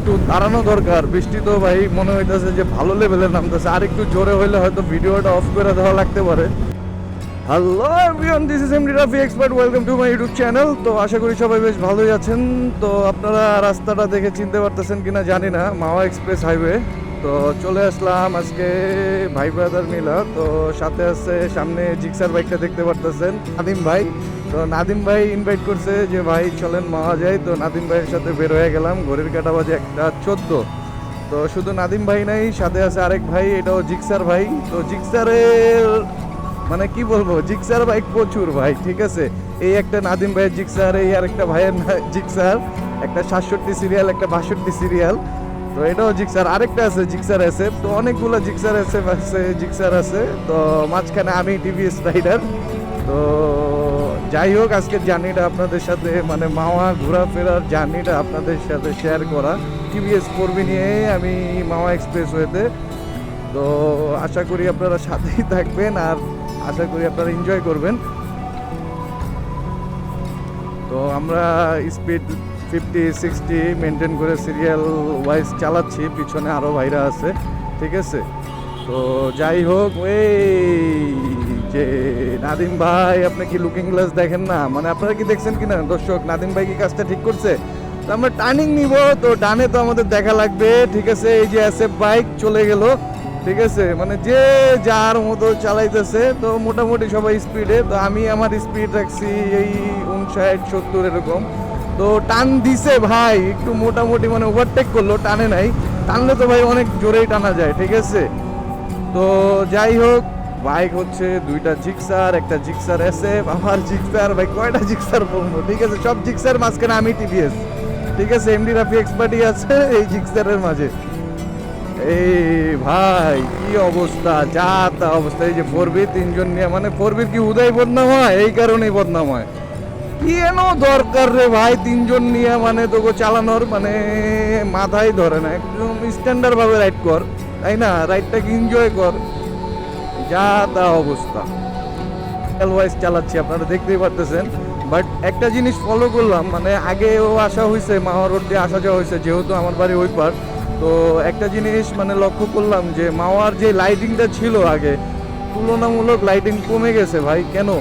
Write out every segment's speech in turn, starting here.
একটু দাঁড়ানো দরকার। বৃষ্টি তো ভাই মনে হইতেছে যে ভালো লেভেলের নামতেছে, আর একটু জোরে হইলে হয়তো ভিডিওটা অফ করে দেওয়া লাগতে পারে। Hello everyone, this is MD Rafi expert, welcome to my YouTube channel. তো আশা করি সবাই বেশ ভালোই আছেন। তো আপনারা রাস্তাটা দেখে চিনতে পারতেছেন কিনা জানি না, মাওয়া এক্সপ্রেস হাইওয়ে। তো চলে আসলাম আজকে ভাই ব্রাদার মিলা। তো সাথে আছে, সামনে জিক্সার বাইকটা দেখতে পারতেছেন, নাদিম ভাই। তো নাদিম ভাই ইনভাইট করছে যে ভাই চলেন মাওয়া যাই। তো নাদিম ভাইয়ের সাথে বের হয়ে গেলাম, ঘড়ির কাঁটা বাজে 1:14। তো শুধু নাদিম ভাই নাই, সাথে আছে আরেক ভাই, এটাও জিক্সার ভাই। তো জিক্সারের মানে কি বলবো, জিক্সার বাইক প্রচুর ভাই, ঠিক আছে। এই একটা নাদিম ভাইয়ের জিক্সার, এই আর একটা ভাইয়ের জিক্সার, একটা 67 সিরিয়াল, একটা 62 সিরিয়াল। তো এটাও জিক্সার, আরেকটা আছে জিক্সার এসএফ। তো অনেকগুলো জিক্সার এসএফ আছে, জিক্সার আছে। তো মাঝখানে আমি টিভিএস রাইডার। তো যাই হোক, আজকের জার্নিটা আপনাদের সাথে, মানে মাওয়া ঘোরাফেরার জার্নিটা আপনাদের সাথে শেয়ার করা। টিভিএস 4B নিয়ে আমি মাওয়া এক্সপ্রেস ওয়েতে। তো আশা করি আপনারা সাথেই থাকবেন, আর আশা করি আপনারা এনজয় করবেন। তো আমরা স্পিড 50-60 মেনটেন করে সিরিয়াল ওয়াইজ চালাচ্ছি, পিছনে আরও ভাইরা আছে, ঠিক আছে। তো যাই হোক, এই যে নাদিম ভাই, আপনি কি লুকিং গ্লাস দেখেন না? মানে আপনারা কি দেখছেন কিনা দর্শক, নাদিম ভাই কি কাজটা ঠিক করছে? তো আমরা টার্নিং নিব, তো ডানে তো আমাদের দেখা লাগবে, ঠিক আছে। এই যে এসএফ বাইক চলে গেল, ঠিক আছে। মানে যে যার মতো চালাইতেছে, তো মোটামুটি সবাই স্পিডে। তো আমি আমার স্পিড রাখছি এই 59-70 এরকম। তো টান দিছে ভাই, একটু মোটামুটি মানে ওভারটেক করলো, টানে নাই। টানলে তো ভাই অনেক জোরেই টানা যায়, ঠিক আছে। তো যাই হোক, বাইক হচ্ছে দুইটা জিক্সার, একটা জিক্সার এসএফ, আমার জিক্সার। ভাই কয়টা জিক্সার বলবো, ঠিক আছে। সব জিক্সার মাঝখানে আমি টিভিএস, ঠিক আছে। এমডি রাফি এক্সপার্টই আছে এই জিক্সারের মাঝে। এই ভাই কি অবস্থা, যা তা অবস্থা। এই যে 4B তিনজন নিয়ে, মানে 4B কি উদয় বদনাম হয়? এই কারণেই বদনাম হয়। কি এন দরকার রে ভাই তিনজন নিয়ে, মানে তোকে চালানোর মানে মাথায় ধরে না। একদম স্ট্যান্ডার্ড ভাবে রাইড কর, তাই না? রাইডটাকে এনজয় কর, যা তা অবস্থা। ওয়াইজ চালাচ্ছি, আপনারা দেখতেই পারতেছেন। বাট একটা জিনিস ফলো করলাম, মানে আগেও আসা হয়েছে, মাওয়া রোড দিয়ে আসা যাওয়া হয়েছে, যেহেতু আমার বাড়ি ওই পার। তো একটা জিনিস মানে লক্ষ্য করলাম যে মাওয়ার যে লাইটিংটা ছিল আগে, তুলনামূলক লাইটিং কমে গেছে ভাই। কেন?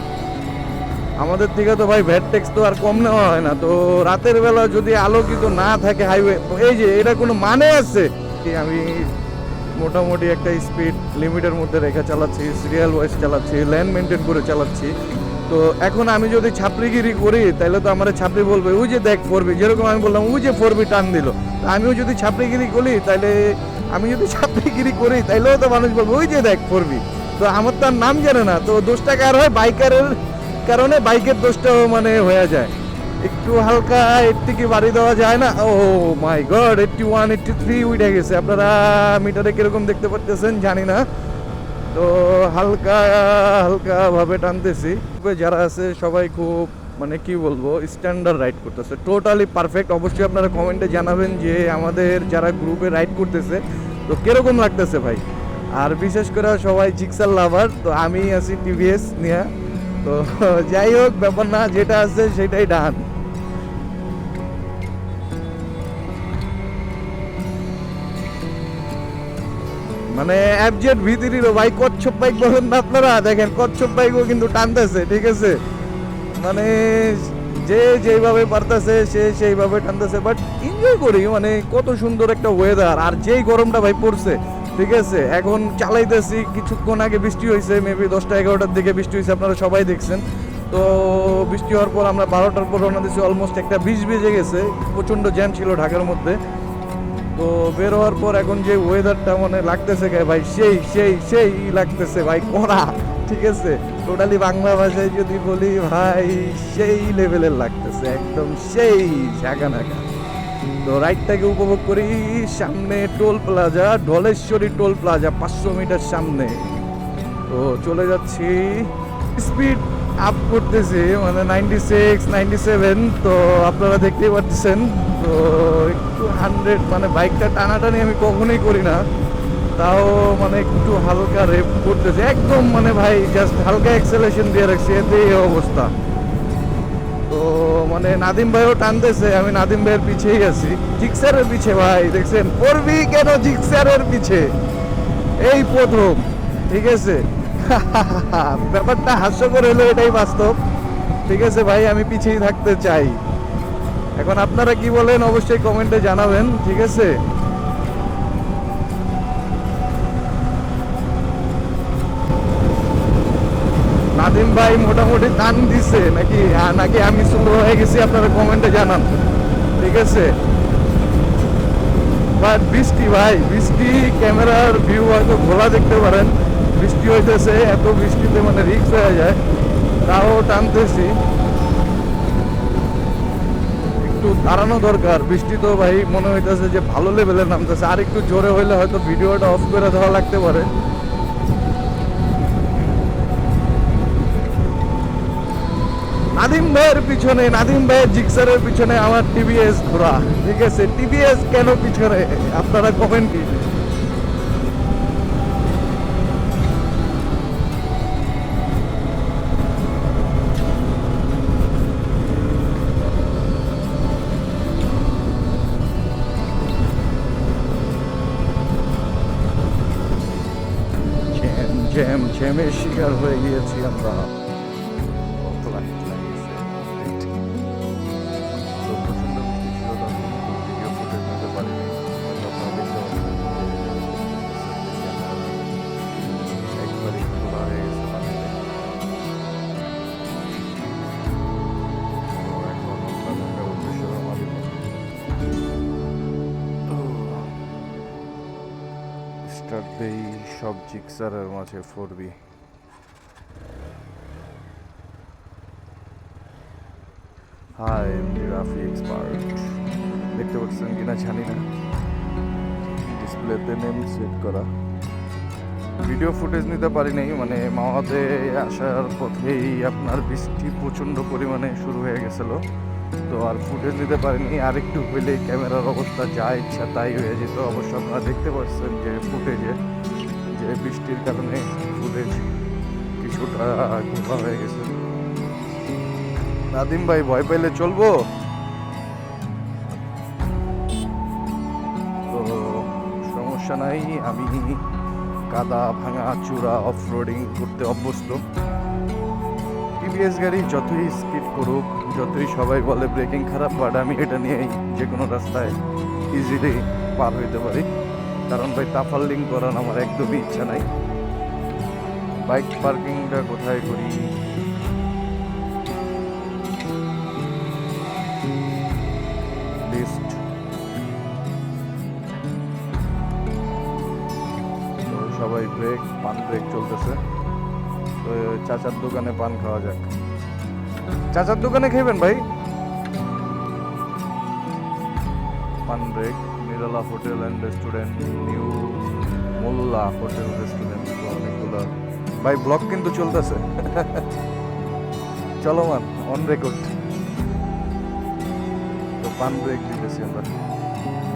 আমাদের থেকে তো ভাই ভ্যাট ট্যাক্স তো আর কম নেওয়া হয় না। তো রাতের বেলা যদি আলোকিত না থাকে হাইওয়ে, এই যে এটা কোনো মানে আছে? আমি মোটামুটি একটা স্পিড লিমিটের মধ্যে রেখে চালাচ্ছি, সিরিয়াল ওয়াইজ চালাচ্ছি, ল্যান্ড মেনটেন করে চালাচ্ছি। তো এখন আমি যদি ছাপড়িগিরি করি, তাহলে তো আমার ছাপড়ি বলবে ওই যে দেখ 4B, যেরকম আমি বললাম ওই যে 4B টান দিল। আমিও যদি ছাপড়িগিরি করি, তাহলে তাইলেও তো মানুষ বলবে ওই যে দেখ 4B। তো আমার তো আর নাম জানে না, তো দোষটা কার হয়? বাইকারের কারণে বাইকের দোষটাও মানে হয়ে যায়। একটু হালকা এর থেকে বাড়ি দেওয়া যায় না? ও মাই গড, 81 83 উঠে গেছে। আপনারা মিটারে কিরকম দেখতে পাচ্ছেন জানি না। তো হালকা হালকা ভাবে টানতেছি। যারা আছে সবাই খুব মানে কি বলবো, স্ট্যান্ডার্ড রাইড করতেছে, টোটালি পারফেক্ট। অবশ্যই আপনারা কমেন্টে জানাবেন যে আমাদের যারা গ্রুপে রাইড করতেছে তো কিরকম লাগতেছে ভাই। আর বিশেষ করে সবাই জিক্সার লাভার, তো আমি আছি টিভিএস নিয়ে। তো যাই হোক, ব্যাপার না, যেটা আছে সেটাই ডান। মানে এফজেড ভিতরিরও ভাই কচ্ছপ বাইক বলেন না আপনারা, দেখেন কচ্ছপ বাইকও কিন্তু টানতেছে, ঠিক আছে। মানে যে যেইভাবে পারতেছে সে সেইভাবে টানতেছে। বাট এনজয় করি, মানে কত সুন্দর একটা ওয়েদার। আর যেই গরমটা ভাই পড়ছে, ঠিক আছে। এখন চালাইতেছি, কিছুক্ষণ আগে বৃষ্টি হয়েছে, মেবি 10টা-11টার দিকে বৃষ্টি হয়েছে, আপনারা সবাই দেখছেন। তো বৃষ্টি হওয়ার পর আমরা 12টার পর রওনা দিয়েছি, অলমোস্ট 1:20 বেজে গেছে। প্রচণ্ড জ্যাম ছিল ঢাকার মধ্যে। তো বের হওয়ার পর এখন যে ওয়েদারটা মানে লাগতেছে ভাই, সেই সেই সেই লাগতেছে ভাই, কড়া, ঠিক আছে। টোটালি বাংলা ভাষায় যদি বলি ভাই, সেই লেভেলের লাগতেছে, একদম সেই ঝাঁকা নাকা। তো রাইডটাকে উপভোগ করি। সামনে toll plaza, Dhaleshwari toll plaza, 500 metre সামনে। তো চলে যাচ্ছি, স্পিড আপ করতেছি, মানে 96 97। তো আপনারা দেখতেই পাচ্ছেন। তো একটু 100, মানে বাইকটা টানাটানি আমি কখনোই করি না, তাও মানে একটু হালকা রেপ করতেছে একদম, মানে ভাই জাস্ট হালকা অ্যাক্সেলারেশন দিয়ে রাখছি, এতে এই অবস্থা। তো মানে নাদিম ভাইও টানতেছে, আমি নাদিম ভাইয়ের পিছেই আছি, জিক্সারের পিছে ভাই। দেখছেন পড়বি কেন জিক্সারের পিছে, এই প্রথম, ঠিক আছে। ব্যাপারটা হাস্যকর হলো, এটাই বাস্তব, ঠিক আছে ভাই। আমি পিছেই থাকতে চাই। এখন আপনারা কি বলেন অবশ্যই কমেন্টে জানাবেন, ঠিক আছে। নাদিম ভাই মোটামুটি টান দিছে নাকি, নাকি আমি স্লো হয়ে গেছি, আপনারা কমেন্টে জানান, ঠিক আছে। বাট বৃষ্টি ভাই, বৃষ্টি, ক্যামেরার ভিউ হয়তো ঘোলা দেখতে পারেন, বৃষ্টি হইতেছে, এত বৃষ্টিতে মানে রিস্ক হয়ে যায়, তাও টানতেছি। একটু দাঁড়ানো দরকার, বৃষ্টি তো ভাই মনে হইতেছে যে ভালো লেভেলের নামতেছে, আর একটু জোরে হইলে হয়তো ভিডিওটা অফ করে দেওয়া লাগতে পারে। নাদিম ভাইয়ের পিছনে, নাদিম ভাইয়ের জিক্সারের পিছনে আমার টিভিএস ঘোরা, ঠিক আছে। টিভিএস কেন পিছনে, আপনারা কমেন্ট দিন। ঝেমের শিকার হয়ে গিয়েছি আমরা। স্টার্ট দেই সব জিক্সারের মাঝে 4B। হাই, আমি রাফি এক্সপার্ট। দেখতে পাচ্ছেন কিনা জানি না, ডিসপ্লেতে নেম সেট করা। ভিডিও ফুটেজ নিতে পারি নাই, মানে মাওয়াতে আসার পথেই আপনার বৃষ্টি প্রচণ্ড পরিমাণে শুরু হয়ে গেছিল, তো আর ফুটেজ নিতে পারিনি। আর একটু হইলে ক্যামেরার অবস্থা যা ইচ্ছা তাই হয়ে যেত। অবশ্য আপনারা দেখতে পাচ্ছেন যে ফুটেজে যে বৃষ্টির কারণে ফুটেজ কিছুটা ঘোলা হয়ে গেছে। নাদিম ভাই ভয় পেলে চলবো? তো সমস্যা নাই, আমি কাদা ভাঙা চূড়া অফ রোডিং করতে অভ্যস্ত। টিভিএস গাড়ি যতই স্কিড করুক, যতই সবাই বলে ব্রেকিং খারাপ, বাট আমি এটা নিয়েই যে কোনো রাস্তায় ইজিলি পার হইতে পারি। কারণ ভাই তাফাল্লিং করার আমার একদমই ইচ্ছা নাই। বাইক পার্কিংটা কোথায় করি? লিস্ট। তো সবাই ব্রেক, পান ব্রেক চলতেছে। তো চাচার দোকানে পান খাওয়া যাক। চাচার দোকানে খাইবেন ভাই? পান break, Nirala hotel and restaurant, new Molla hotel restaurant, অনেকগুলো ভাই ব্লগ কিন্তু চলতেছে। চলমান, অন রেকর্ড। তো পান ব্রেক দিতেছি আমরা।